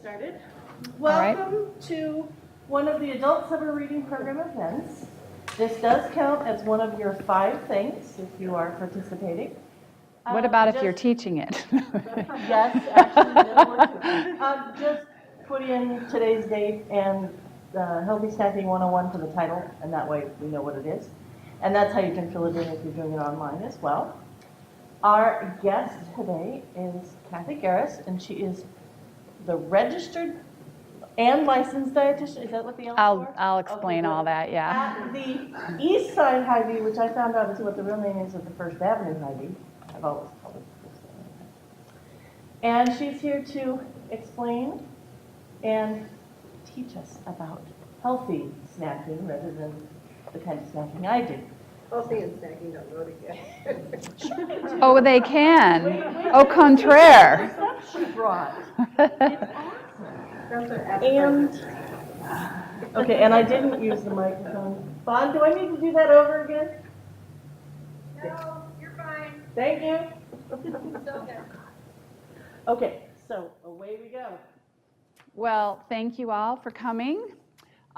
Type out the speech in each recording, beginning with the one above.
started. right. Welcome to one of the Adult Summer Reading Program events. This does count as one of your 5 things if you are participating. What about if you're teaching it? Yes, actually, that'll work too. Just put in today's date and Healthy Snacking 101 for the title, and that way we know what it is. And that's how you can fill it in if you're doing it online as well. Our guest today is Cathy Gehris, and she is the registered and licensed dietitian. Is that what the L is for? I'll explain all that, yeah. At the East Side HyVee, which I found out is what the real name is of the First Avenue HyVee. I've always called it First Avenue. And she's here to explain and teach us about healthy snacking rather than the kind of snacking I do. Healthy and snacking don't go together. Oh, they can. Au contraire. Stuff she brought. It's awesome. And, okay, and I didn't use the microphone. Bon, do I need to do that over again? No, you're fine. Thank you. It's okay. Okay, so away we go. Well, thank you all for coming.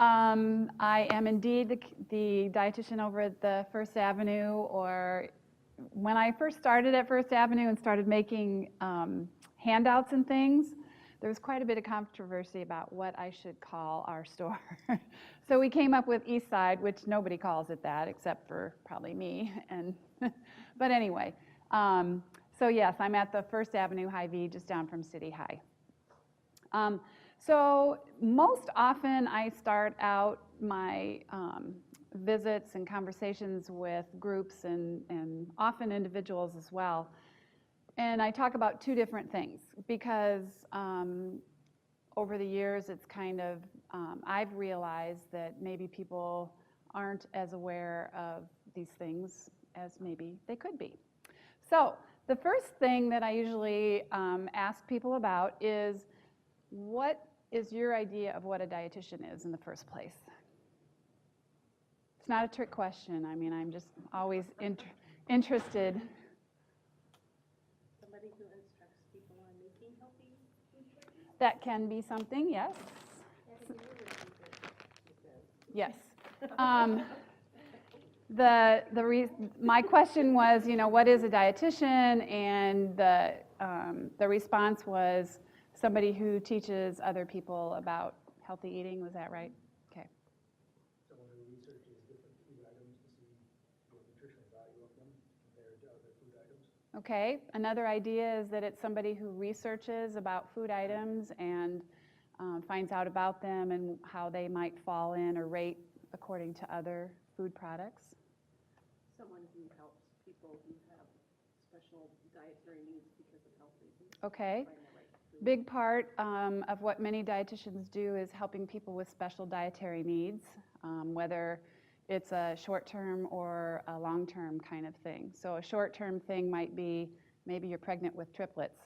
I am indeed the dietitian over at the First Avenue, or when I first started at First Avenue and started making handouts and things, there was quite a bit of controversy about what I should call our store. So we came up with East Side, which nobody calls it that except for probably me. And but anyway, so yes, I'm at the First Avenue HyVee just down from City High. So most often I start out my visits and conversations with groups and often individuals as well. And I talk about 2 different things because over the years it's kind of, I've realized that maybe people aren't as aware of these things as maybe they could be. So the first thing that I usually ask people about is, what is your idea of what a dietitian is in the first place? It's not a trick question. I mean, I'm just always interested. Somebody who instructs people on making healthy food choices? That can be something, yes. Yes. My question was, what is a dietitian? And the response was somebody who teaches other people about healthy eating. Was that right? Okay. Someone who researches different food items to see the nutritional value of them compared to other food items. Okay. Another idea is that it's somebody who researches about food items and finds out about them and how they might fall in or rate according to other food products. Someone who helps people who have special dietary needs because of health reasons. Okay. Big part of what many dietitians do is helping people with special dietary needs, whether it's a short-term or a long-term kind of thing. So a short-term thing might be maybe you're pregnant with triplets.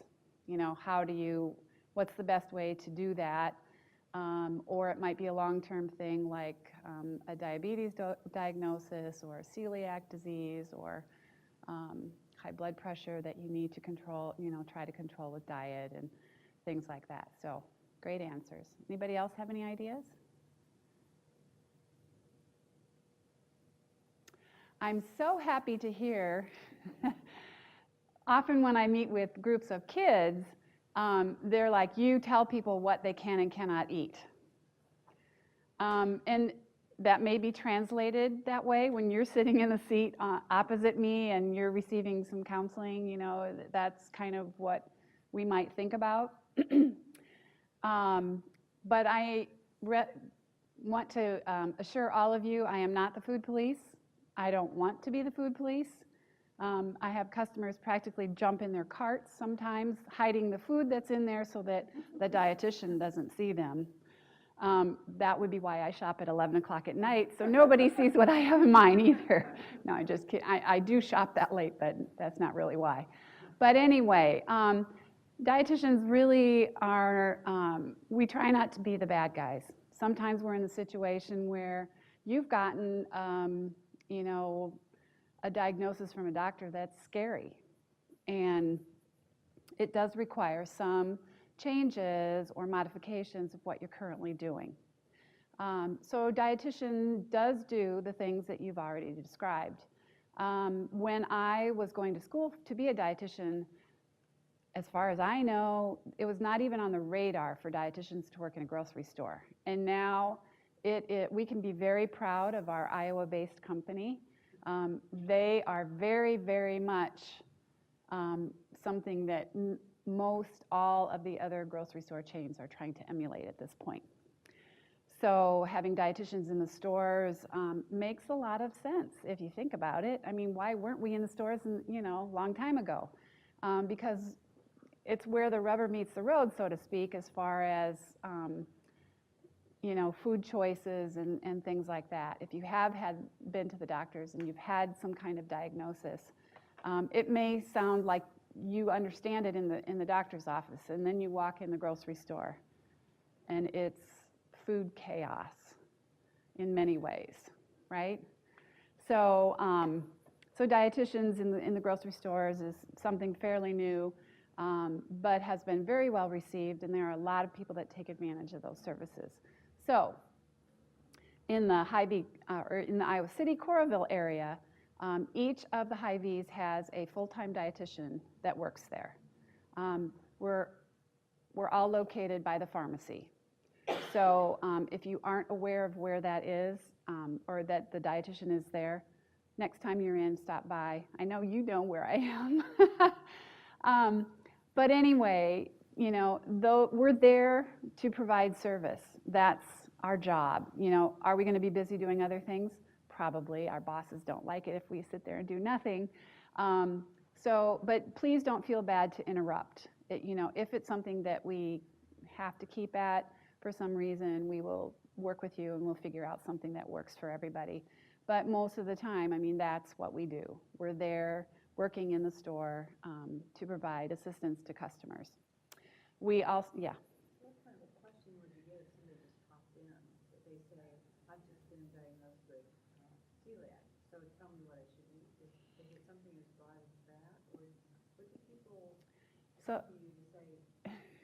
What's the best way to do that? Or it might be a long-term thing like a diabetes diagnosis or a celiac disease or high blood pressure that you need to control, try to control with diet and things like that. So great answers. Anybody else have any ideas? I'm so happy to hear, often when I meet with groups of kids, they're like, you tell people what they can and cannot eat. And that may be translated that way when you're sitting in the seat opposite me and you're receiving some counseling, that's kind of what we might think about. But I want to assure all of you, I am not the food police. I don't want to be the food police. I have customers practically jump in their carts sometimes, hiding the food that's in there so that the dietitian doesn't see them. That would be why I shop at 11 o'clock at night, so nobody sees what I have in mine either. No, I just kidding. I do shop that late, but that's not really why. But anyway, dietitians really are, we try not to be the bad guys. Sometimes we're in the situation where you've gotten, a diagnosis from a doctor that's scary. And it does require some changes or modifications of what you're currently doing. So a dietitian does do the things that you've already described. When I was going to school to be a dietitian, as far as I know, it was not even on the radar for dietitians to work in a grocery store. And now we can be very proud of our Iowa-based company. They are very, very much something that most all of the other grocery store chains are trying to emulate at this point. So having dietitians in the stores makes a lot of sense if you think about it. I mean, why weren't we in the stores, a long time ago? Because it's where the rubber meets the road, so to speak, as far as food choices and things like that. If you have been to the doctors and you've had some kind of diagnosis, it may sound like you understand it in the doctor's office, and then you walk in the grocery store, and it's food chaos in many ways, right? So, so dietitians in the grocery stores is something fairly new, but has been very well received, and there are a lot of people that take advantage of those services. So, in the HyVee, or in the Iowa City, Coralville area, each of the HyVees has a full-time dietitian that works there. We're all located by the pharmacy. So if you aren't aware of where that is, or that the dietitian is there, next time you're in, stop by. I know you know where I am. But anyway, though we're there to provide service. That's our job. Are we going to be busy doing other things? Probably. Our bosses don't like it if we sit there and do nothing. But please don't feel bad to interrupt. If it's something that we have to keep at for some reason, we will work with you and we'll figure out something that works for everybody. But most of the time, I mean, that's what we do. We're there working in the store to provide assistance to customers. We also, yeah. What kind of a question would you get if somebody just popped in, that they say, I've just been diagnosed with celiac, so tell me what I should eat? Is it something as broad as that, or what do people say to you to say,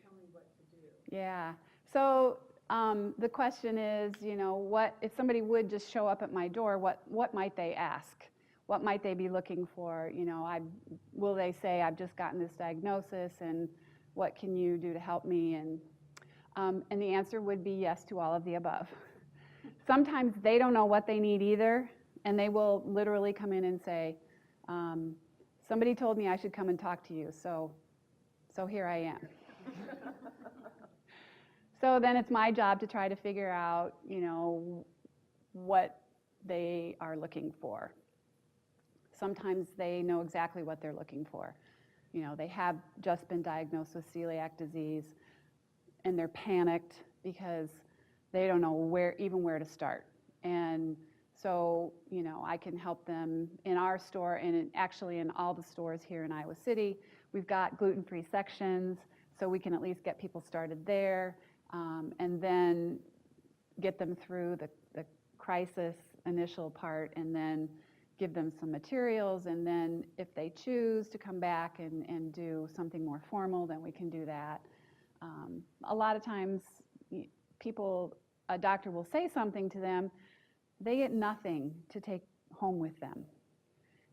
tell me what to do? Yeah. So the question is, what if somebody would just show up at my door? What might they ask? What might they be looking for? Will they say, I've just gotten this diagnosis, and what can you do to help me? And the answer would be yes to all of the above. Sometimes they don't know what they need either, and they will literally come in and say, somebody told me I should come and talk to you, so here I am. So then it's my job to try to figure out, what they are looking for. Sometimes they know exactly what they're looking for. They have just been diagnosed with celiac disease, and they're panicked because they don't know where to start. And so, I can help them in our store, and actually in all the stores here in Iowa City. We've got gluten-free sections, so we can at least get people started there. And then get them through the crisis initial part, and then give them some materials, and then if they choose to come back and do something more formal, then we can do that. A lot of times a doctor will say something to them, they get nothing to take home with them.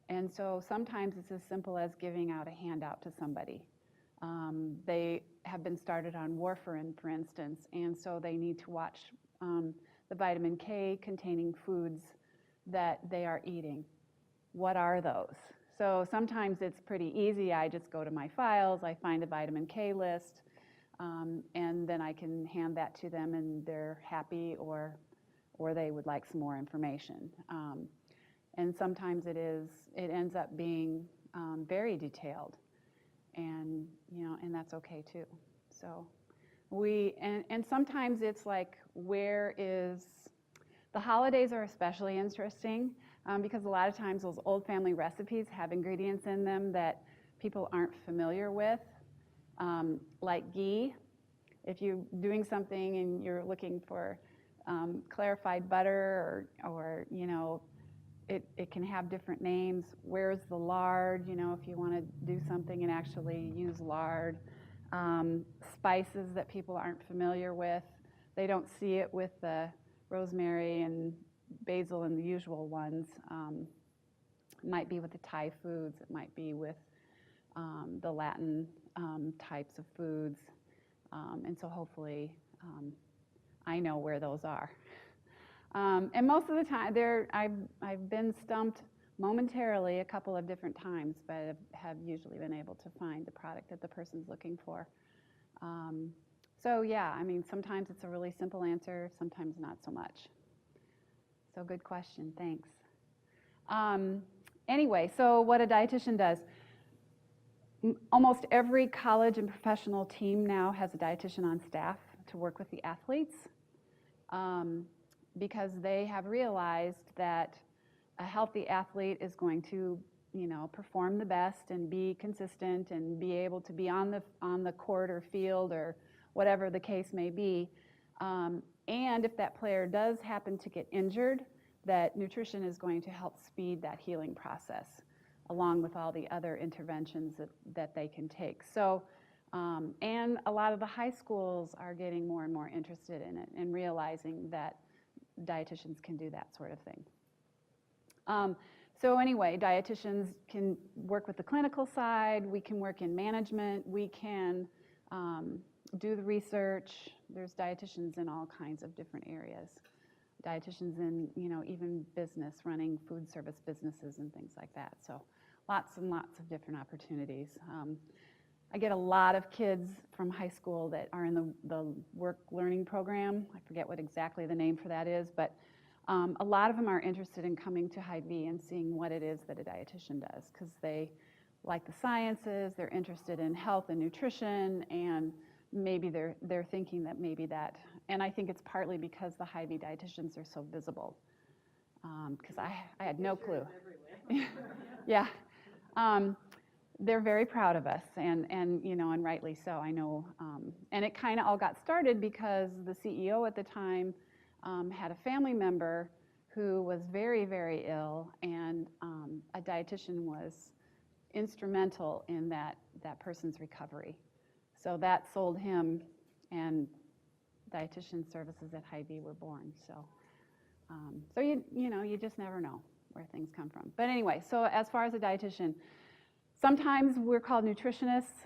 And so sometimes it's as simple as giving out a handout to somebody. They have been started on warfarin, for instance, and so they need to watch the vitamin K containing foods that they are eating. What are those? So sometimes it's pretty easy. I just go to my files, I find a vitamin K list, and then I can hand that to them, and they're happy, or they would like some more information. And sometimes it ends up being very detailed. And and that's okay too. So and sometimes it's like, the holidays are especially interesting because a lot of times those old family recipes have ingredients in them that people aren't familiar with, like ghee. If you're doing something and you're looking for clarified butter, or it can have different names. Where's the lard? If you want to do something and actually use lard. spices that people aren't familiar with. They don't see it with the rosemary and basil and the usual ones. It might be with the Thai foods. It might be with the Latin types of foods. And so hopefully I know where those are. And most of the time, I've been stumped momentarily a couple of different times, but have usually been able to find the product that the person's looking for. So yeah, I mean, sometimes it's a really simple answer, sometimes not so much. So good question, thanks. Anyway, so what a dietitian does. Almost every college and professional team now has a dietitian on staff to work with the athletes because they have realized that a healthy athlete is going to, perform the best and be consistent and be able to be on the court or field or whatever the case may be. And if that player does happen to get injured, that nutrition is going to help speed that healing process, along with all the other interventions that they can take. So, and a lot of the high schools are getting more and more interested in it and realizing that dietitians can do that sort of thing. So anyway, dietitians can work with the clinical side, we can work in management, we can do the research. There's dietitians in all kinds of different areas. Dietitians in, even business, running food service businesses and things like that. So lots and lots of different opportunities. I get a lot of kids from high school that are in the work learning program. I forget what exactly the name for that is, but a lot of them are interested in coming to HyVee and seeing what it is that a dietitian does, because they like the sciences, they're interested in health and nutrition, and maybe they're thinking that maybe that, and I think it's partly because the HyVee dietitians are so visible, because I had no clue. Yeah. They're very proud of us, and rightly so. I know, and it kind of all got started because the CEO at the time had a family member who was very, very ill, and a dietitian was instrumental in that person's recovery. So that sold him, and dietitian services at HyVee were born. So you just never know where things come from. But anyway, so as far as a dietitian, sometimes we're called nutritionists.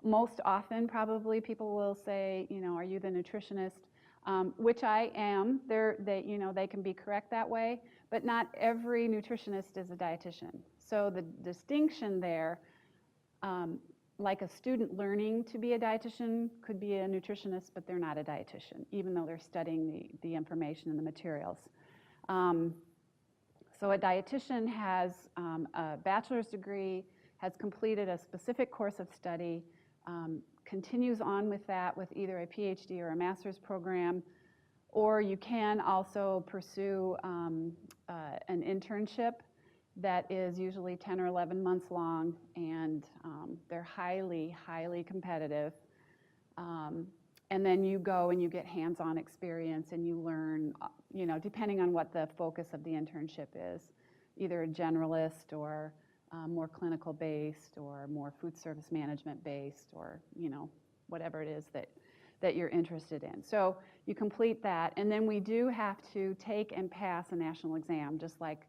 Most often, probably, people will say, are you the nutritionist? Which I am. They can be correct that way, but not every nutritionist is a dietitian. So the distinction there, like a student learning to be a dietitian could be a nutritionist, but they're not a dietitian, even though they're studying the information and the materials. So a dietitian has a bachelor's degree, has completed a specific course of study, continues on with that with either a PhD or a master's program, or you can also pursue an internship that is usually 10 or 11 months long, and they're highly, highly competitive. And then you go and you get hands-on experience and you learn, depending on what the focus of the internship is, either a generalist or more clinical based or more food service management based, or whatever it is that you're interested in. So you complete that, and then we do have to take and pass a national exam, just like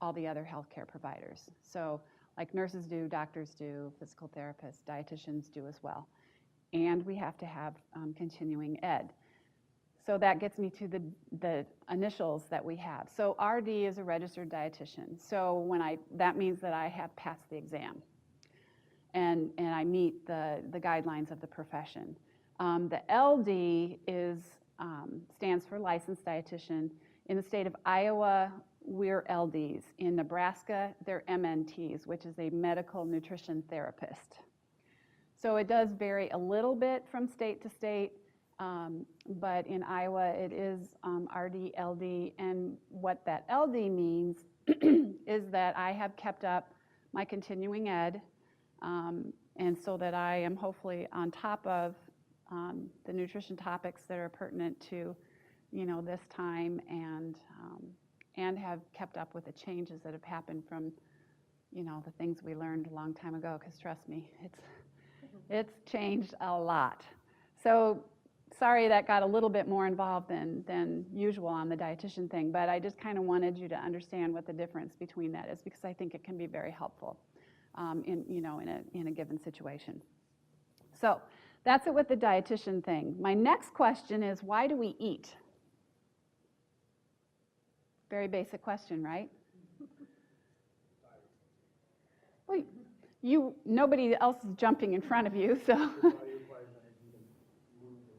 all the other healthcare providers. So like nurses do, doctors do, physical therapists, dietitians do as well. And we have to have continuing ed. So that gets me to the initials that we have. So RD is a registered dietitian. So that means that I have passed the exam, and I meet the guidelines of the profession. The LD stands for licensed dietitian. In the state of Iowa, we're LDs. In Nebraska, they're MNTs, which is a medical nutrition therapist. So it does vary a little bit from state to state, but in Iowa it is RD, LD, and what that LD means is that I have kept up my continuing ed, and so that I am hopefully on top of the nutrition topics that are pertinent to this time, and have kept up with the changes that have happened from the things we learned a long time ago, because trust me, It's changed a lot. So sorry that got a little bit more involved than usual on the dietitian thing, but I just kind of wanted you to understand what the difference between that is, because I think it can be very helpful in a given situation. So that's it with the dietitian thing. My next question is, why do we eat? Very basic question, right? Well, nobody else is jumping in front of you, so. Your body requires energy to move and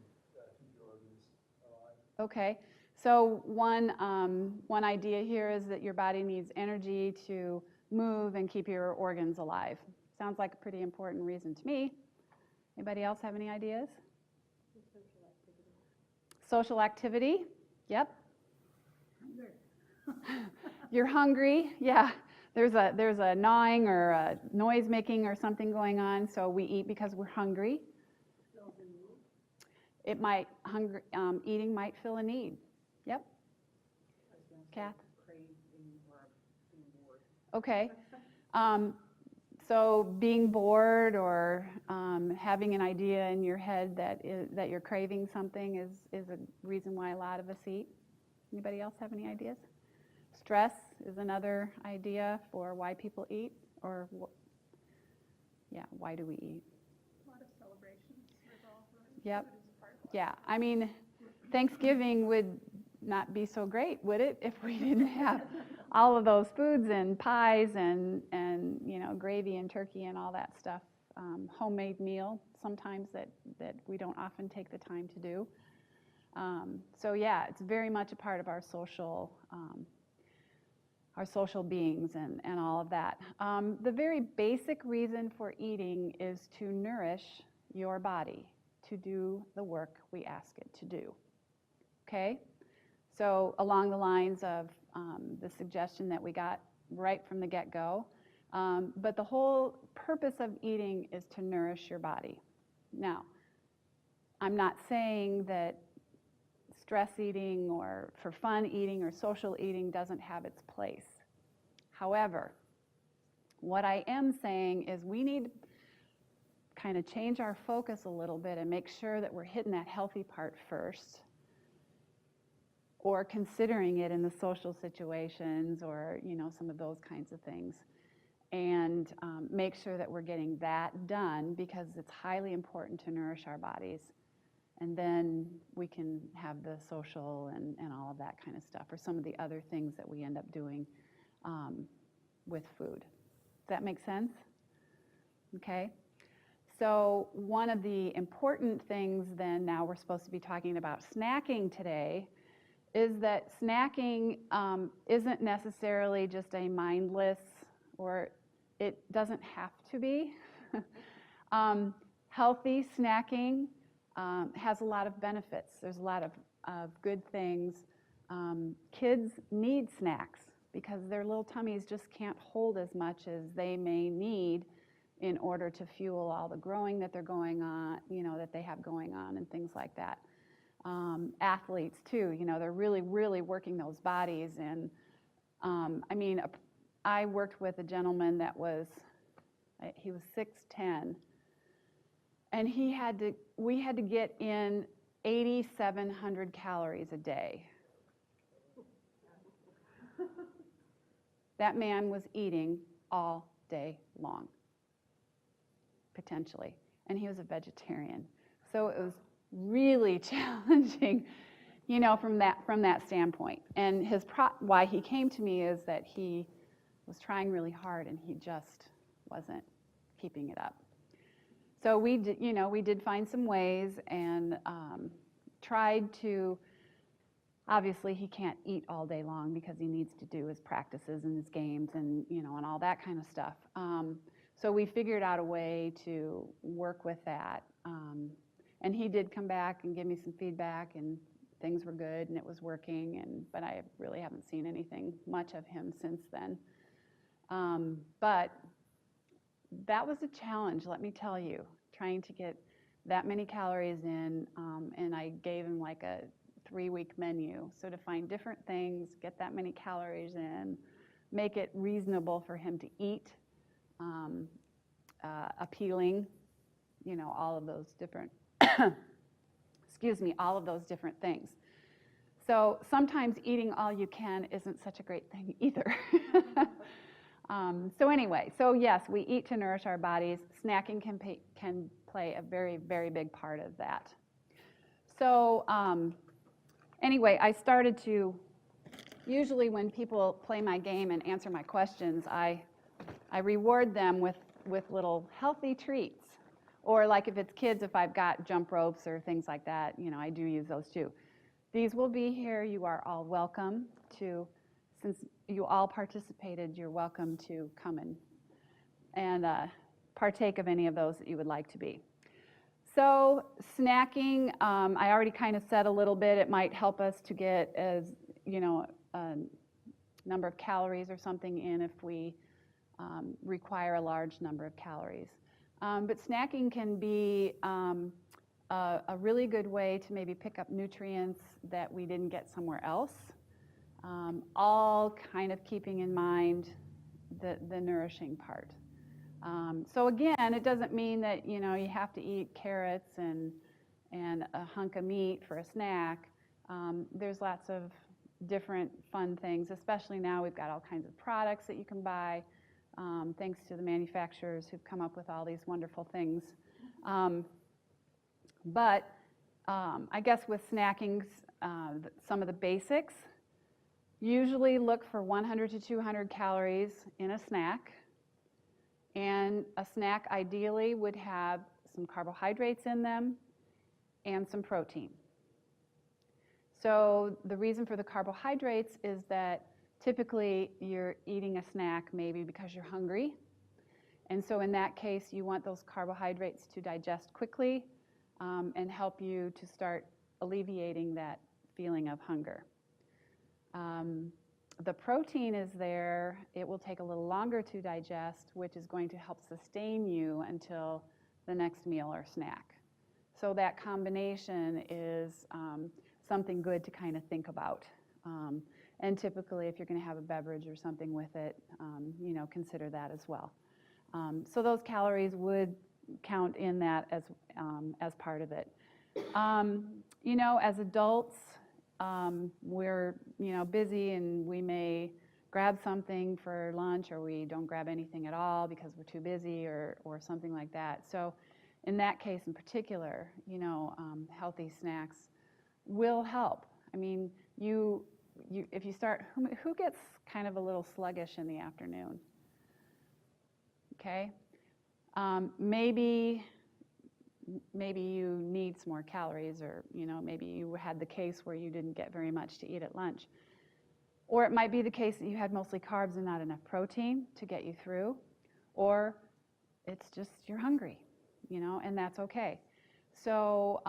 keep your organs alive. Okay, so one idea here is that your body needs energy to move and keep your organs alive. Sounds like a pretty important reason to me. Anybody else have any ideas? Social activity, yep. You're hungry, yeah. There's a gnawing or a noise making or something going on, so we eat because we're hungry. It might, eating might fill a need. Yep. Kath? Okay. So being bored or having an idea in your head that you're craving something is a reason why a lot of us eat. Anybody else have any ideas? Stress is another idea for why people eat, or why do we eat? A lot of celebrations revolve around Yep. food as part of life. Yeah, I mean, Thanksgiving would not be so great, would it, if we didn't have all of those foods and pies and gravy and turkey and all that stuff. Homemade meal sometimes that we don't often take the time to do. So yeah, it's very much a part of our social beings and all of that. The very basic reason for eating is to nourish your body, to do the work we ask it to do. Okay? So along the lines of the suggestion that we got right from the get-go, but the whole purpose of eating is to nourish your body. Now, I'm not saying that stress eating or for fun eating or social eating doesn't have its place. However, what I am saying is we need to kind of change our focus a little bit and make sure that we're hitting that healthy part first, or considering it in the social situations or some of those kinds of things, and make sure that we're getting that done, because it's highly important to nourish our bodies. And then we can have the social and all of that kind of stuff, or some of the other things that we end up doing with food. Does that make sense? Okay. So one of the important things then, now we're supposed to be talking about snacking today, is that snacking isn't necessarily just a mindless, or it doesn't have to be. Healthy snacking has a lot of benefits. There's a lot of good things. Kids need snacks because their little tummies just can't hold as much as they may need in order to fuel all the growing that they're going on, that they have going on and things like that. Athletes too, they're really, really working those bodies. And I worked with a gentleman that he was 6'10", and we had to get in 8,700 calories a day. That man was eating all day long, potentially, and he was a vegetarian. So it was really challenging, from that standpoint. And why he came to me is that he was trying really hard and he just wasn't keeping it up. So we did find some ways and tried to. Obviously, he can't eat all day long because he needs to do his practices and his games and and all that kind of stuff. So we figured out a way to work with that. And he did come back and give me some feedback, and things were good and it was working. But I really haven't seen anything much of him since then. But that was a challenge, let me tell you, trying to get that many calories in. And I gave him like a 3-week menu. So to find different things, get that many calories in, make it reasonable for him to eat, appealing, all of those different, excuse me, all of those different things. So sometimes eating all you can isn't such a great thing either. So anyway, so yes, we eat to nourish our bodies. Snacking can play a very, very big part of that. So anyway, I started to, usually when people play my game and answer my questions, I reward them with little healthy treats. Or like if it's kids, if I've got jump ropes or things like that, I do use those too. These will be here. You are all welcome to, since you all participated, you're welcome to come and partake of any of those that you would like to be. So snacking, I already kind of said a little bit. It might help us to get a number of calories or something in if we require a large number of calories. But snacking can be a really good way to maybe pick up nutrients that we didn't get somewhere else, all kind of keeping in mind the nourishing part. So again, it doesn't mean that you have to eat carrots and a hunk of meat for a snack. There's lots of different fun things, especially now we've got all kinds of products that you can buy, thanks to the manufacturers who've come up with all these wonderful things. But I guess with snackings, some of the basics, usually look for 100 to 200 calories in a snack. And a snack ideally would have some carbohydrates in them and some protein. So the reason for the carbohydrates is that typically you're eating a snack maybe because you're hungry. And so in that case, you want those carbohydrates to digest quickly and help you to start alleviating that feeling of hunger. The protein is there. It will take a little longer to digest, which is going to help sustain you until the next meal or snack. So that combination is something good to kind of think about. And typically, if you're going to have a beverage or something with it, consider that as well. So those calories would count in that as part of it. As adults, we're busy and we may grab something for lunch, or we don't grab anything at all because we're too busy or something like that. So in that case in particular, healthy snacks will help. I mean, if you start, who gets kind of a little sluggish in the afternoon? Okay, maybe you need some more calories, or maybe you had the case where you didn't get very much to eat at lunch. Or it might be the case that you had mostly carbs and not enough protein to get you through. Or it's just you're hungry, and that's okay. So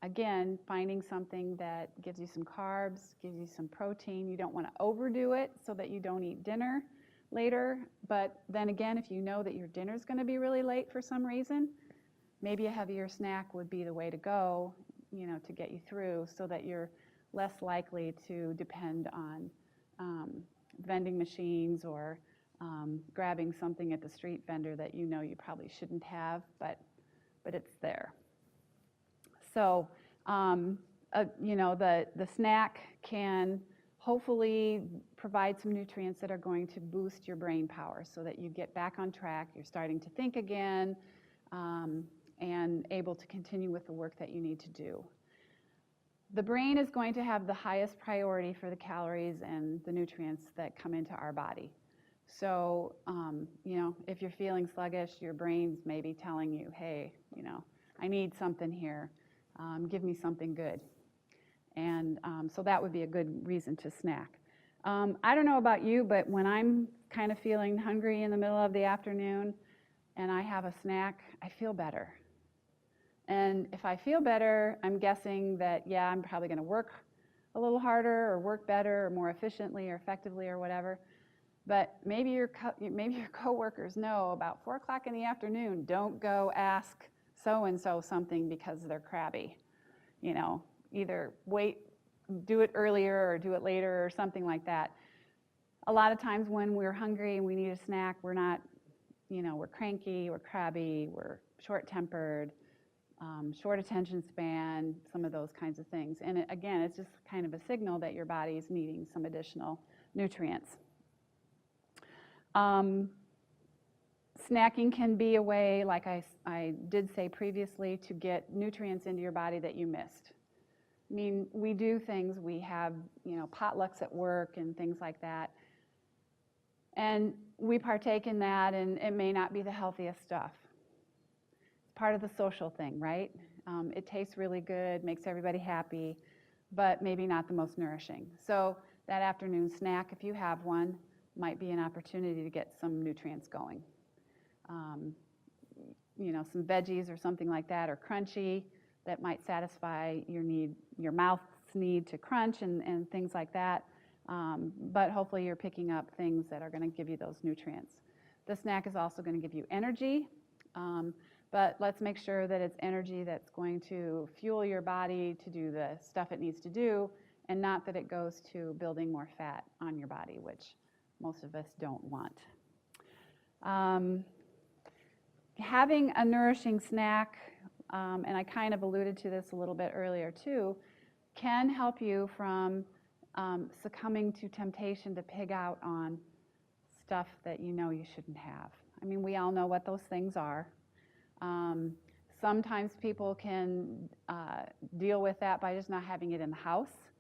again, finding something that gives you some carbs, gives you some protein. You don't want to overdo it so that you don't eat dinner later. But then again, if you know that your dinner's going to be really late for some reason, maybe a heavier snack would be the way to go, to get you through, so that you're less likely to depend on vending machines or grabbing something at the street vendor that you probably shouldn't have, but it's there. So, the snack can hopefully provide some nutrients that are going to boost your brain power so that you get back on track, you're starting to think again, and able to continue with the work that you need to do. The brain is going to have the highest priority for the calories and the nutrients that come into our body. So, if you're feeling sluggish, your brain's maybe telling you, hey, I need something here. Give me something good. And so that would be a good reason to snack. I don't know about you, but when I'm kind of feeling hungry in the middle of the afternoon and I have a snack, I feel better. And if I feel better, I'm guessing that, yeah, I'm probably going to work a little harder or work better or more efficiently or effectively or whatever. But maybe your coworkers know about 4 o'clock in the afternoon, don't go ask so-and-so something because they're crabby. Either wait, do it earlier or do it later or something like that. A lot of times when we're hungry and we need a snack, we're not, we're cranky, we're crabby, we're short-tempered, short attention span, some of those kinds of things. And again, it's just kind of a signal that your body is needing some additional nutrients. Snacking can be a way, like I did say previously, to get nutrients into your body that you missed. I mean, we do things, we have, potlucks at work and things like that. And we partake in that, and it may not be the healthiest stuff. It's part of the social thing, right? It tastes really good, makes everybody happy, but maybe not the most nourishing. So that afternoon snack, if you have one, might be an opportunity to get some nutrients going. Some veggies or something like that, or crunchy, that might satisfy your need, your mouth's need to crunch and things like that. But hopefully you're picking up things that are going to give you those nutrients. The snack is also going to give you energy, but let's make sure that it's energy that's going to fuel your body to do the stuff it needs to do, and not that it goes to building more fat on your body, which most of us don't want. Having a nourishing snack, and I kind of alluded to this a little bit earlier too, can help you from succumbing to temptation to pig out on stuff that you know you shouldn't have. I mean, we all know what those things are. Sometimes people can deal with that by just not having it in the house.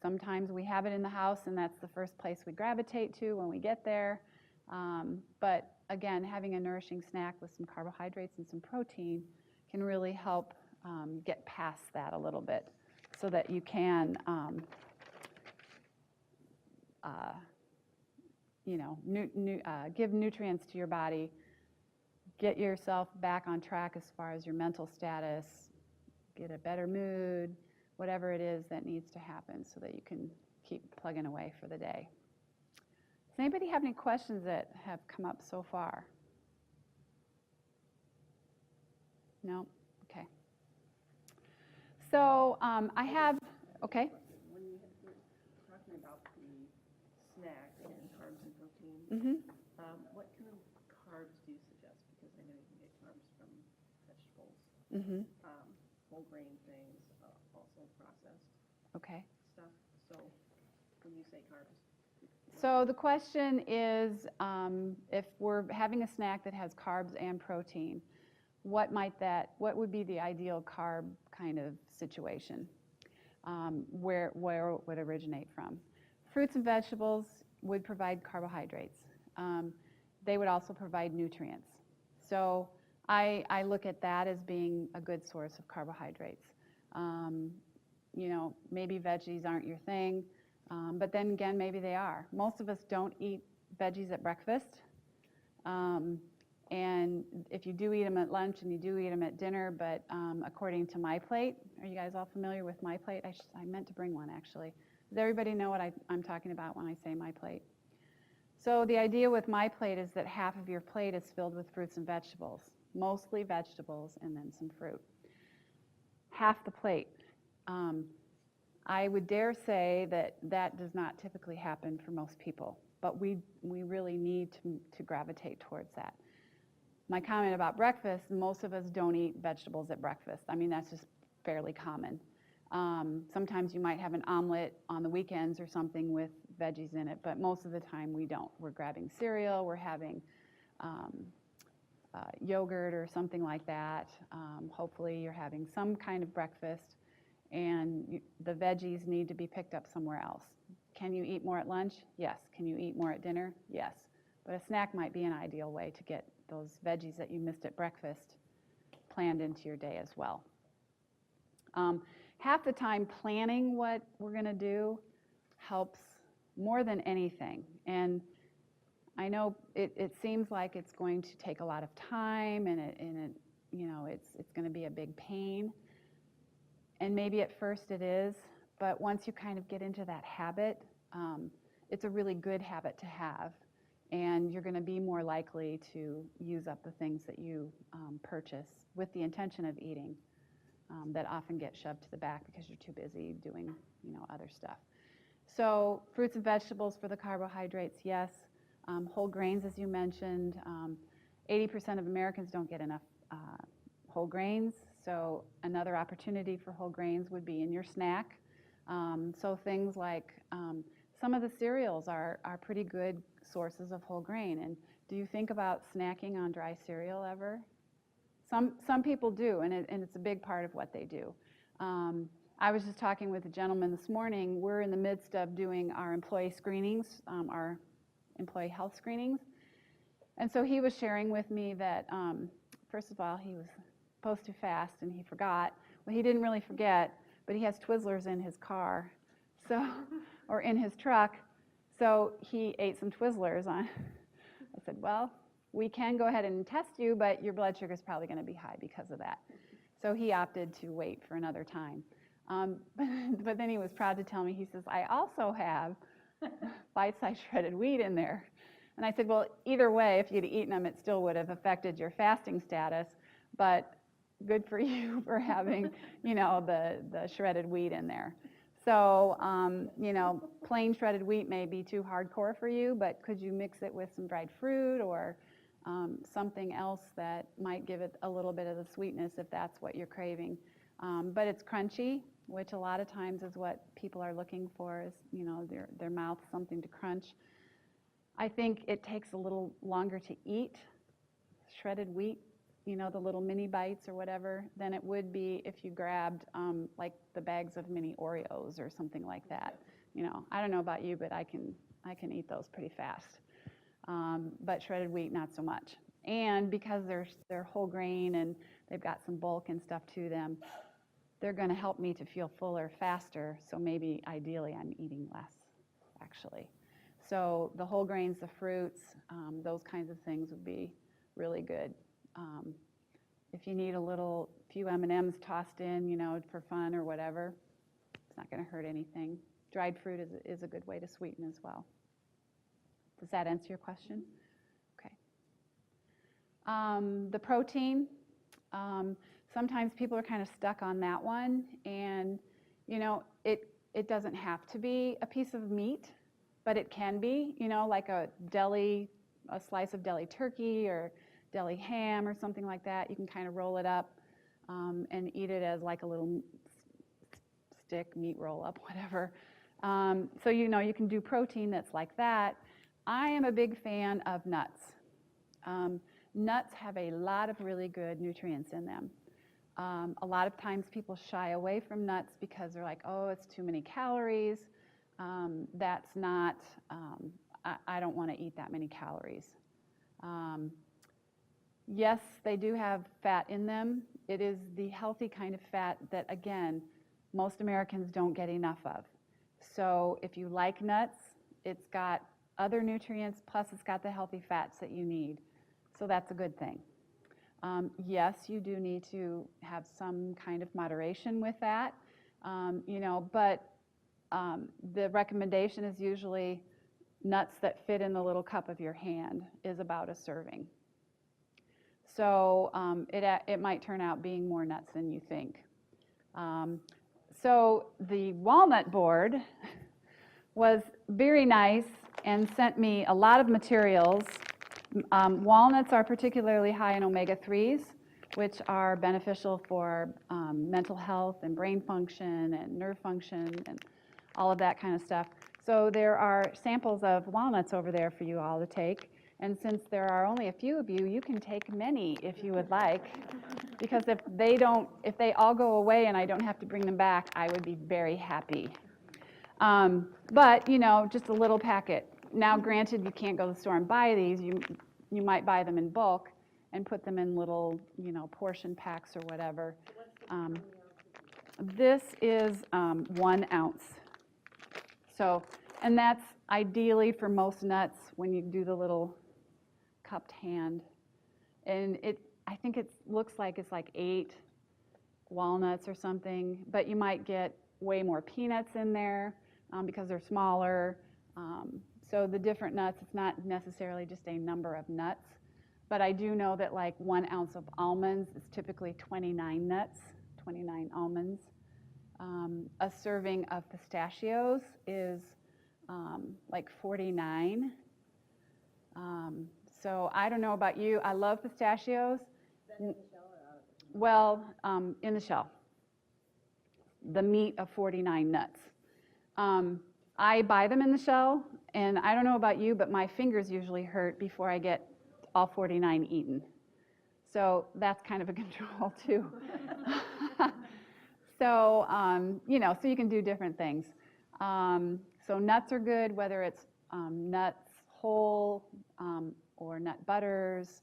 Sometimes we have it in the house, and that's the first place we gravitate to when we get there. But again, having a nourishing snack with some carbohydrates and some protein can really help get past that a little bit, so that you can, give nutrients to your body, get yourself back on track as far as your mental status, get a better mood, whatever it is that needs to happen so that you can keep plugging away for the day. Does anybody have any questions that have come up so far? No? Okay. So I have, okay. When you were talking about the snack and carbs and protein, what kind of carbs do you suggest? Because I know you can get carbs from vegetables, whole grain things, also processed Okay. stuff. So when you say carbs, So the question is, if we're having a snack that has carbs and protein, what would be the ideal carb kind of situation? Where it would originate from? Fruits and vegetables would provide carbohydrates. They would also provide nutrients. So I look at that as being a good source of carbohydrates. Maybe veggies aren't your thing. But then again, maybe they are. Most of us don't eat veggies at breakfast. And if you do eat them at lunch and you do eat them at dinner, but according to My Plate, are you guys all familiar with My Plate? I meant to bring one, actually. Does everybody know what I'm talking about when I say My Plate? So the idea with My Plate is that half of your plate is filled with fruits and vegetables, mostly vegetables and then some fruit. Half the plate. I would dare say that does not typically happen for most people, but we really need to gravitate towards that. My comment about breakfast, most of us don't eat vegetables at breakfast. I mean, that's just fairly common. Sometimes you might have an omelet on the weekends or something with veggies in it, but most of the time we don't. We're grabbing cereal, we're having yogurt or something like that. Hopefully you're having some kind of breakfast, and the veggies need to be picked up somewhere else. Can you eat more at lunch? Yes. Can you eat more at dinner? Yes. But a snack might be an ideal way to get those veggies that you missed at breakfast planned into your day as well. Half the time, planning what we're going to do helps more than anything. And I know it seems like it's going to take a lot of time, and it's going to be a big pain. And maybe at first it is, but once you kind of get into that habit, it's a really good habit to have. And you're going to be more likely to use up the things that you purchase with the intention of eating that often get shoved to the back because you're too busy doing other stuff. So fruits and vegetables for the carbohydrates, yes. Whole grains, as you mentioned. 80% of Americans don't get enough whole grains, so another opportunity for whole grains would be in your snack. So things like some of the cereals are pretty good sources of whole grain. And do you think about snacking on dry cereal ever? Some people do, and it's a big part of what they do. I was just talking with a gentleman this morning. We're in the midst of doing our employee screenings, our employee health screenings. And so he was sharing with me that, first of all, he was supposed to fast and he forgot. Well, he didn't really forget, but he has Twizzlers in his car, so, or in his truck. So he ate some Twizzlers. I said, well, we can go ahead and test you, but your blood sugar is probably going to be high because of that. So he opted to wait for another time. But then he was proud to tell me, he says, I also have bite-sized shredded wheat in there. And I said, well, either way, if you'd eaten them, it still would have affected your fasting status, but good for you for having, the shredded wheat in there. So, plain shredded wheat may be too hardcore for you, but could you mix it with some dried fruit or something else that might give it a little bit of the sweetness if that's what you're craving? But it's crunchy, which a lot of times is what people are looking for, is, their mouth, something to crunch. I think it takes a little longer to eat shredded wheat, the little mini bites or whatever, than it would be if you grabbed like the bags of mini Oreos or something like that. I don't know about you, but I can eat those pretty fast. But shredded wheat, not so much. And because they're whole grain and they've got some bulk and stuff to them, they're going to help me to feel fuller faster. So maybe ideally I'm eating less, actually. So the whole grains, the fruits, those kinds of things would be really good. If you need a few M&Ms tossed in, for fun or whatever, it's not going to hurt anything. Dried fruit is a good way to sweeten as well. Does that answer your question? Okay. The protein, sometimes people are kind of stuck on that one, and it doesn't have to be a piece of meat, but it can be, like a slice of deli turkey or deli ham or something like that. You can kind of roll it up and eat it as like a little stick, meat roll up, whatever. So you can do protein that's like that. I am a big fan of nuts. Nuts have a lot of really good nutrients in them. A lot of times people shy away from nuts because they're like, oh, it's too many calories. That's not, I don't want to eat that many calories. Yes, they do have fat in them. It is the healthy kind of fat that, again, most Americans don't get enough of. So if you like nuts, it's got other nutrients, plus it's got the healthy fats that you need. So that's a good thing. Yes, you do need to have some kind of moderation with that, but the recommendation is usually nuts that fit in the little cup of your hand is about a serving. So it might turn out being more nuts than you think. So the walnut board was very nice and sent me a lot of materials. Walnuts are particularly high in omega-3s, which are beneficial for mental health and brain function and nerve function and all of that kind of stuff. So there are samples of walnuts over there for you all to take. And since there are only a few of you, you can take many if you would like. Because if they all go away and I don't have to bring them back, I would be very happy. But, just a little packet. Now, granted, you can't go to the store and buy these. You might buy them in bulk and put them in little, portion packs or whatever. This is 1 ounce. So, and that's ideally for most nuts when you do the little cupped hand. And I think it looks like it's like 8 walnuts or something, but you might get way more peanuts in there because they're smaller. So the different nuts, it's not necessarily just a number of nuts, but I do know that like 1 ounce of almonds is typically 29 nuts, 29 almonds. A serving of pistachios is like 49. So I don't know about you. I love pistachios. Well, in the shell. The meat of 49 nuts. I buy them in the shell, and I don't know about you, but my fingers usually hurt before I get all 49 eaten. So that's kind of a control too. So, so you can do different things. So nuts are good, whether it's nuts whole or nut butters,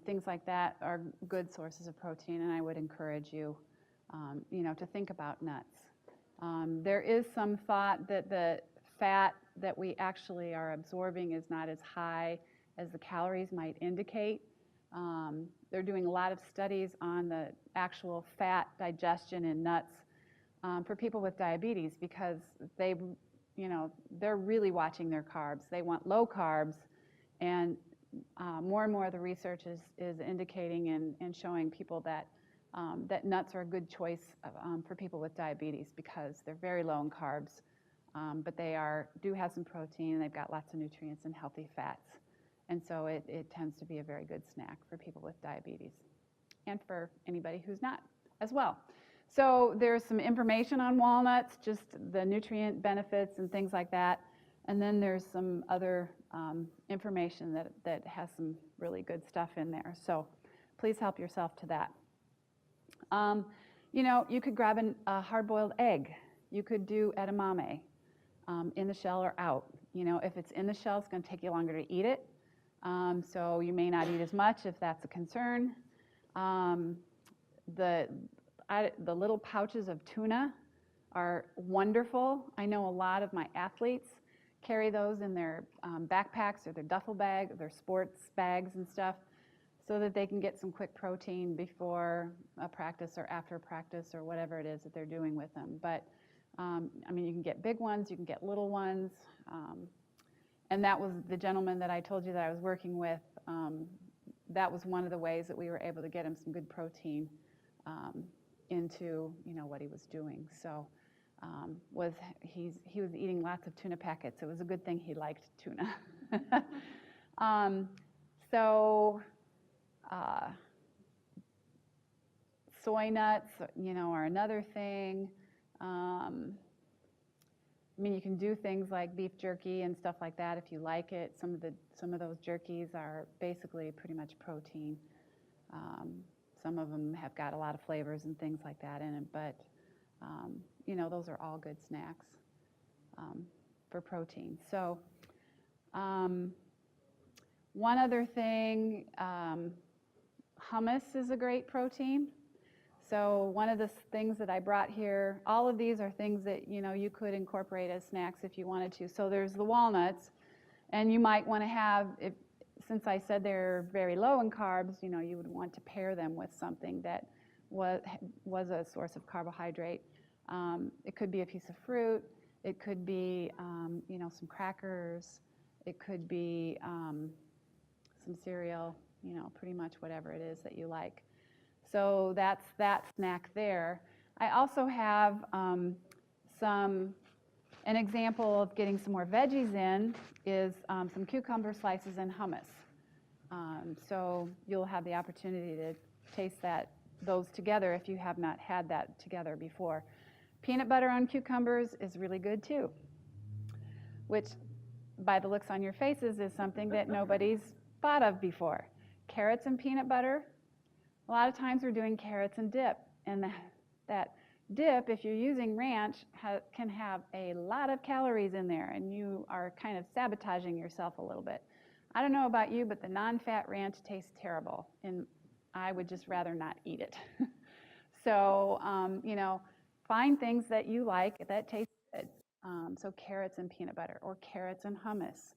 things like that are good sources of protein, and I would encourage you, to think about nuts. There is some thought that the fat that we actually are absorbing is not as high as the calories might indicate. They're doing a lot of studies on the actual fat digestion in nuts for people with diabetes because they're really watching their carbs. They want low carbs, and more and more of the research is indicating and showing people that that nuts are a good choice for people with diabetes because they're very low in carbs, but they do have some protein, and they've got lots of nutrients and healthy fats. And so it tends to be a very good snack for people with diabetes and for anybody who's not as well. So there's some information on walnuts, just the nutrient benefits and things like that. And then there's some other information that has some really good stuff in there. So please help yourself to that. You could grab a hard-boiled egg. You could do edamame in the shell or out. If it's in the shell, it's going to take you longer to eat it. So you may not eat as much if that's a concern. The little pouches of tuna are wonderful. I know a lot of my athletes carry those in their backpacks or their duffel bag, or their sports bags and stuff, so that they can get some quick protein before a practice or after a practice or whatever it is that they're doing with them. But, you can get big ones, you can get little ones. And that was the gentleman that I told you that I was working with. That was one of the ways that we were able to get him some good protein into what he was doing. So he was eating lots of tuna packets. It was a good thing he liked tuna. Soy nuts, are another thing. You can do things like beef jerky and stuff like that if you like it. Some of those jerkies are basically pretty much protein. Some of them have got a lot of flavors and things like that in it, but those are all good snacks for protein. So one other thing, hummus is a great protein. So one of the things that I brought here, all of these are things that you could incorporate as snacks if you wanted to. So there's the walnuts, and you might want to have, since I said they're very low in carbs, you would want to pair them with something that was a source of carbohydrate. It could be a piece of fruit. It could be some crackers. It could be some cereal. Pretty much whatever it is that you like. So that's that snack there. I also have an example of getting some more veggies in is some cucumber slices and hummus. So you'll have the opportunity to taste those together if you have not had that together before. Peanut butter on cucumbers is really good too, which by the looks on your faces is something that nobody's thought of before. Carrots and peanut butter. A lot of times we're doing carrots and dip, and that dip, if you're using ranch, can have a lot of calories in there, and you are kind of sabotaging yourself a little bit. I don't know about you, but the non-fat ranch tastes terrible, and I would just rather not eat it. So, find things that you like that taste good. So carrots and peanut butter, or carrots and hummus.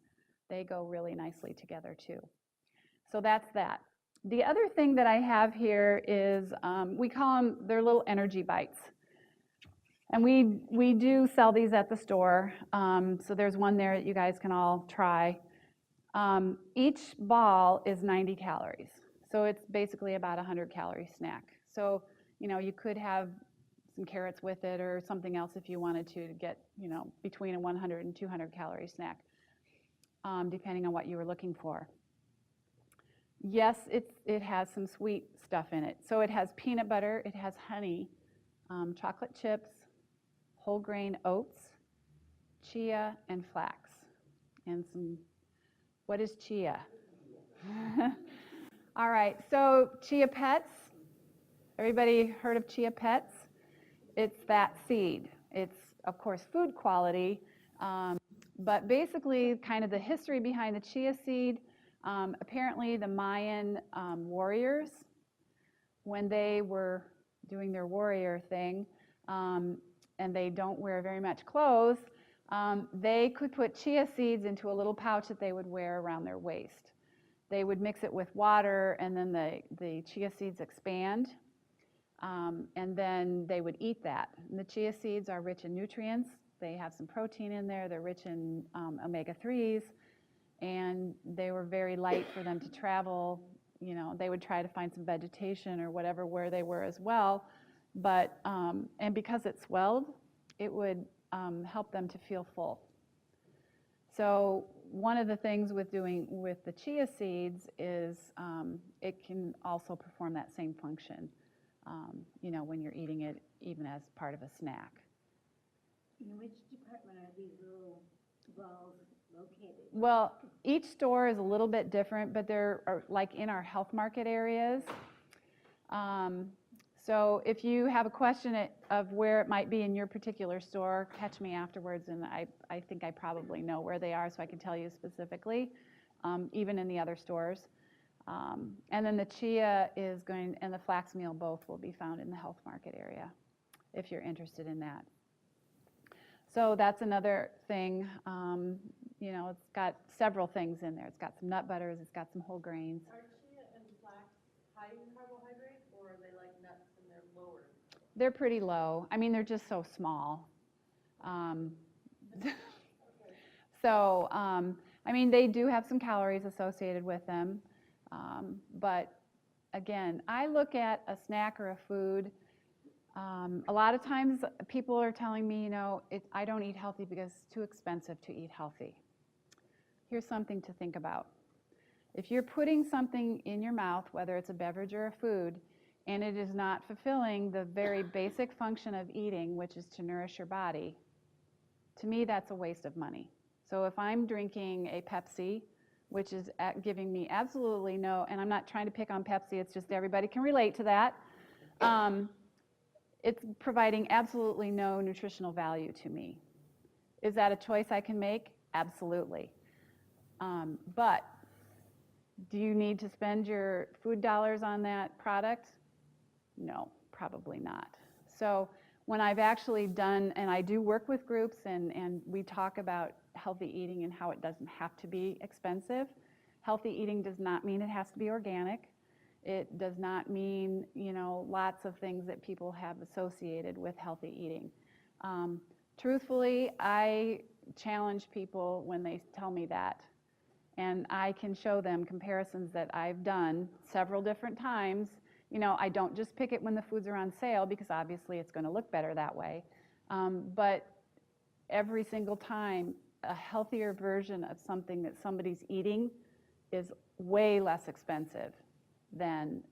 They go really nicely together too. So that's that. The other thing that I have here is, we call them, they're little energy bites. And we do sell these at the store. So there's one there that you guys can all try. Each ball is 90 calories. So it's basically about a 100-calorie snack. So, you could have some carrots with it or something else if you wanted to get, between a 100 and 200-calorie snack, depending on what you were looking for. Yes, it has some sweet stuff in it. So it has peanut butter, it has honey, chocolate chips, whole grain oats, chia, and flax. And some, what is chia? All right, so chia pets. Everybody heard of chia pets? It's that seed. It's, of course, food quality, but basically kind of the history behind the chia seed. Apparently the Mayan warriors, when they were doing their warrior thing, and they don't wear very much clothes, they could put chia seeds into a little pouch that they would wear around their waist. They would mix it with water, and then the chia seeds expand, and then they would eat that. And the chia seeds are rich in nutrients. They have some protein in there. They're rich in omega-3s, and they were very light for them to travel. You know, they would try to find some vegetation or whatever where they were as well. But, and because it swelled, it would help them to feel full. So one of the things with the chia seeds is it can also perform that same function, you know, when you're eating it even as part of a snack. In which department are these little balls located? Well, each store is a little bit different, but they're like in our health market areas. So if you have a question of where it might be in your particular store, catch me afterwards, and I think I probably know where they are, so I can tell you specifically, even in the other stores. And then the chia and the flax meal both will be found in the health market area, if you're interested in that. So that's another thing. You know, it's got several things in there. It's got some nut butters, it's got some whole grains. Are chia and flax high in carbohydrate, or are they like nuts and they're lower? They're pretty low. I mean, they're just so small. So, I mean, they do have some calories associated with them. But again, I look at a snack or a food. A lot of times people are telling me, you know, I don't eat healthy because it's too expensive to eat healthy. Here's something to think about. If you're putting something in your mouth, whether it's a beverage or a food, and it is not fulfilling the very basic function of eating, which is to nourish your body, to me that's a waste of money. So if I'm drinking a Pepsi, which is giving me absolutely no, and I'm not trying to pick on Pepsi, it's just everybody can relate to that. It's providing absolutely no nutritional value to me. Is that a choice I can make? Absolutely. But do you need to spend your food dollars on that product? No, probably not. So when I've actually done, and I do work with groups, and we talk about healthy eating and how it doesn't have to be expensive. Healthy eating does not mean it has to be organic. It does not mean, you know, lots of things that people have associated with healthy eating. Truthfully, I challenge people when they tell me that. And I can show them comparisons that I've done several different times. You know, I don't just pick it when the foods are on sale, because obviously it's going to look better that way. But every single time, a healthier version of something that somebody's eating is way less expensive than,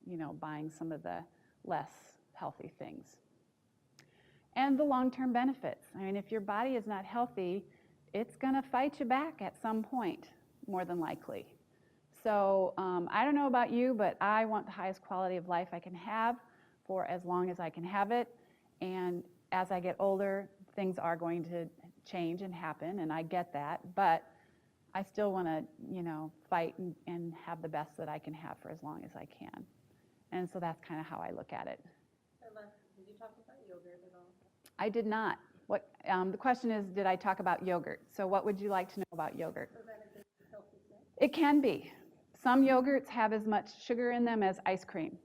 you know, buying some of the less healthy things. And the long-term benefits. I mean, if your body is not healthy, it's going to fight you back at some point, more than likely. So I don't know about you, but I want the highest quality of life I can have for as long as I can have it. And as I get older, things are going to change and happen, and I get that. But I still want to, you know, fight and have the best that I can have for as long as I can. And so that's kind of how I look at it. Did you talk about yogurt at all? I did not. What the question is, did I talk about yogurt? So what would you like to know about yogurt? So that is a healthy snack? It can be. Some yogurts have as much sugar in them as ice cream.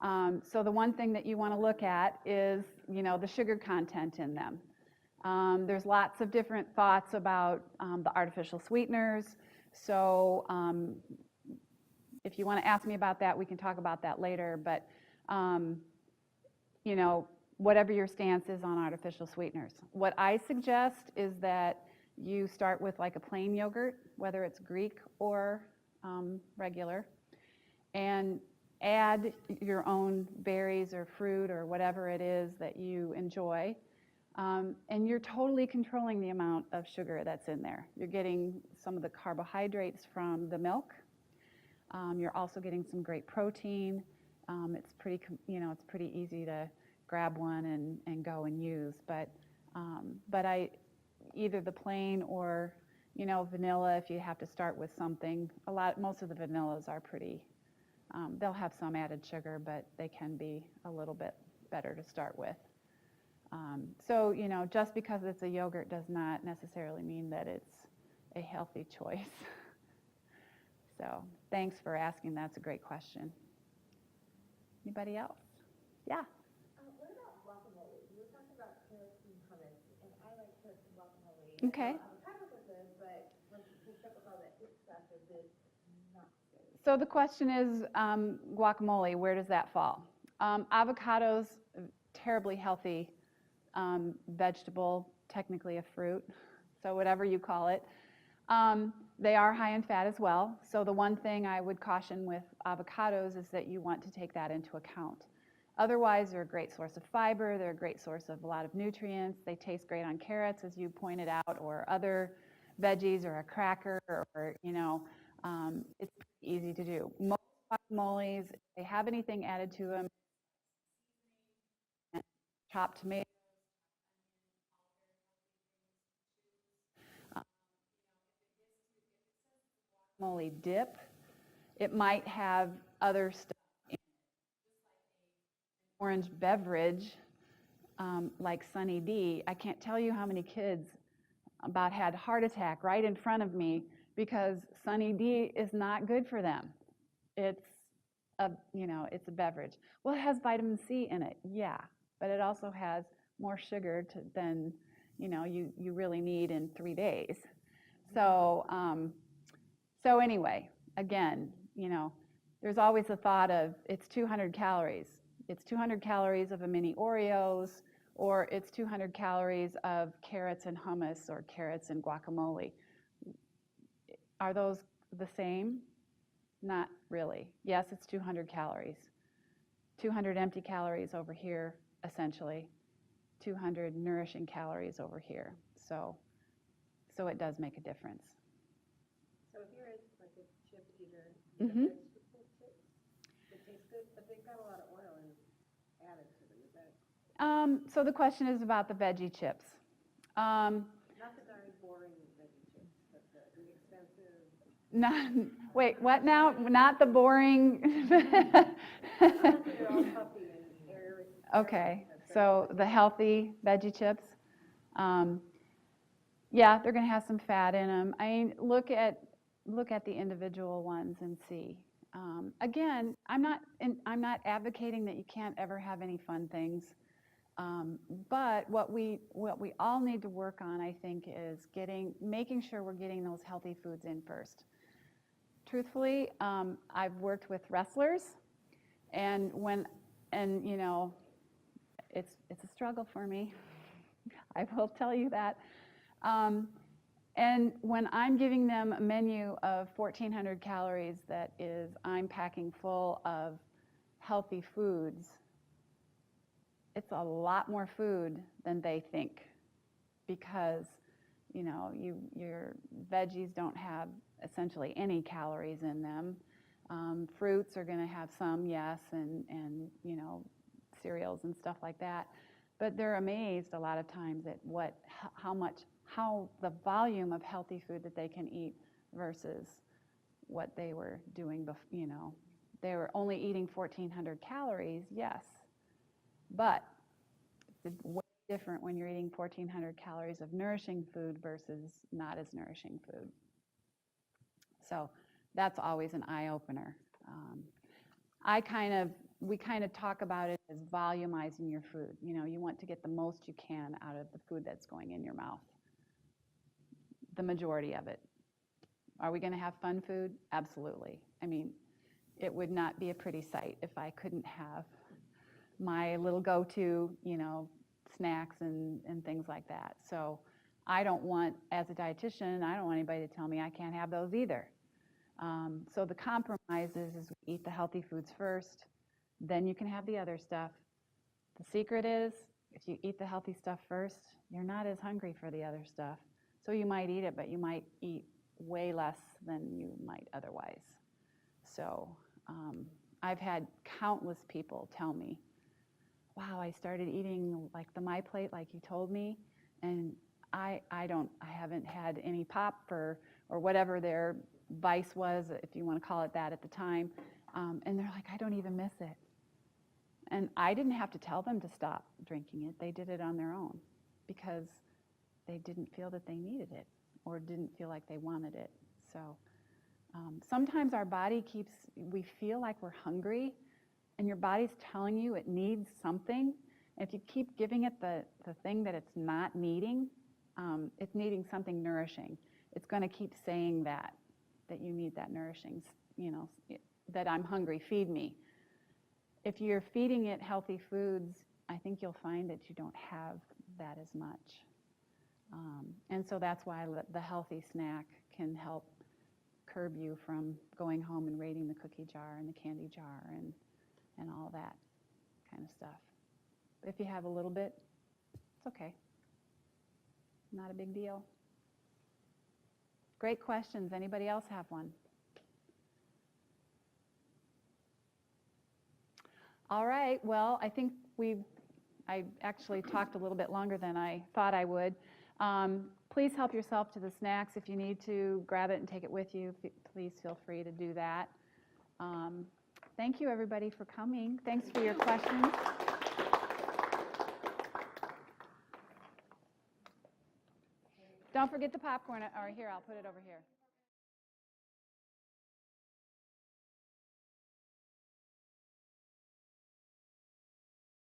So the one thing that you want to look at is, you know, the sugar content in them. There's lots of different thoughts about the artificial sweeteners. So if you want to ask me about that, we can talk about that later. But, you know, whatever your stance is on artificial sweeteners. What I suggest is that you start with like a plain yogurt, whether it's Greek or regular, and add your own berries or fruit or whatever it is that you enjoy. And you're totally controlling the amount of sugar that's in there. You're getting some of the carbohydrates from the milk. You're also getting some great protein. It's pretty easy to grab one and go and use. But either the plain or vanilla, if you have to start with something. Most of the vanillas are pretty. They'll have some added sugar, but they can be a little bit better to start with. So just because it's a yogurt does not necessarily mean that it's a healthy choice. So thanks for asking. That's a great question. Anybody else? Yeah. What about guacamole? You were talking about carrots and hummus, and I like carrots and guacamole. Okay. Avocados are good, but when you pick up all that good stuff, is it not good? So the question is guacamole, where does that fall? Avocados, terribly healthy vegetable, technically a fruit, so whatever you call it. They are high in fat as well. So the one thing I would caution with avocados is that you want to take that into account. Otherwise, they're a great source of fiber. They're a great source of a lot of nutrients. They taste great on carrots, as you pointed out, or other veggies, or a cracker, or it's pretty easy to do. Most guacamoles, if they have anything added to them, chopped tomatoes, guacamole dip, it might have other stuff in it. Orange beverage, like Sunny D. I can't tell you how many kids about had heart attack right in front of me because Sunny D is not good for them. It's a beverage. Well, it has vitamin C in it, yeah, but it also has more sugar than you really need in 3 days. So anyway, again, there's always the thought of it's 200 calories. It's 200 calories of a mini Oreos, or it's 200 calories of carrots and hummus or carrots and guacamole. Are those the same? Not really. Yes, it's 200 calories. 200 empty calories over here, essentially. 200 nourishing calories over here. So it does make a difference. So if you're like a chip eater, Mm-hmm. vegetable chips, they taste good, but they've got a lot of oil added to them. Is that So the question is about the veggie chips. not the darn boring veggie chips, but the expensive? Wait, what now? Not the boring. They're all puffy and airy. Okay, so the healthy veggie chips. Yeah, they're going to have some fat in them. I mean, look at the individual ones and see. Again, I'm not advocating that you can't ever have any fun things. But what we all need to work on, I think, is making sure we're getting those healthy foods in first. Truthfully, I've worked with wrestlers, and it's a struggle for me. I will tell you that. And when I'm giving them a menu of 1,400 calories that is I'm packing full of healthy foods, it's a lot more food than they think, because your veggies don't have essentially any calories in them. Fruits are going to have some, yes, and cereals and stuff like that. But they're amazed a lot of times at how the volume of healthy food that they can eat versus what they were doing before. They were only eating 1,400 calories, yes, but it's way different when you're eating 1,400 calories of nourishing food versus not as nourishing food. So that's always an eye-opener. We kind of talk about it as volumizing your food. You want to get the most you can out of the food that's going in your mouth. The majority of it. Are we going to have fun food? Absolutely. I mean, it would not be a pretty sight if I couldn't have my little go-to, snacks and things like that. So I don't want, as a dietitian, I don't want anybody to tell me I can't have those either. So the compromise is we eat the healthy foods first, then you can have the other stuff. The secret is, if you eat the healthy stuff first, you're not as hungry for the other stuff. So you might eat it, but you might eat way less than you might otherwise. So I've had countless people tell me, wow, I started eating like the My Plate like you told me, and I haven't had any pop or whatever their vice was, if you want to call it that at the time, and they're like, I don't even miss it. And I didn't have to tell them to stop drinking it. They did it on their own because they didn't feel that they needed it or didn't feel like they wanted it. So sometimes our body we feel like we're hungry, and your body's telling you it needs something. And if you keep giving it the thing that it's not needing, it's needing something nourishing. It's going to keep saying that you need that nourishing, that I'm hungry, feed me. If you're feeding it healthy foods, I think you'll find that you don't have that as much. And so that's why the healthy snack can help curb you from going home and raiding the cookie jar and the candy jar and all that kind of stuff. But if you have a little bit, it's okay. Not a big deal. Great questions. Anybody else have one? All right, well, I think I actually talked a little bit longer than I thought I would. Please help yourself to the snacks. If you need to grab it and take it with you, please feel free to do that. Thank you, everybody, for coming. Thanks for your questions. Don't forget the popcorn, or here, I'll put it over here.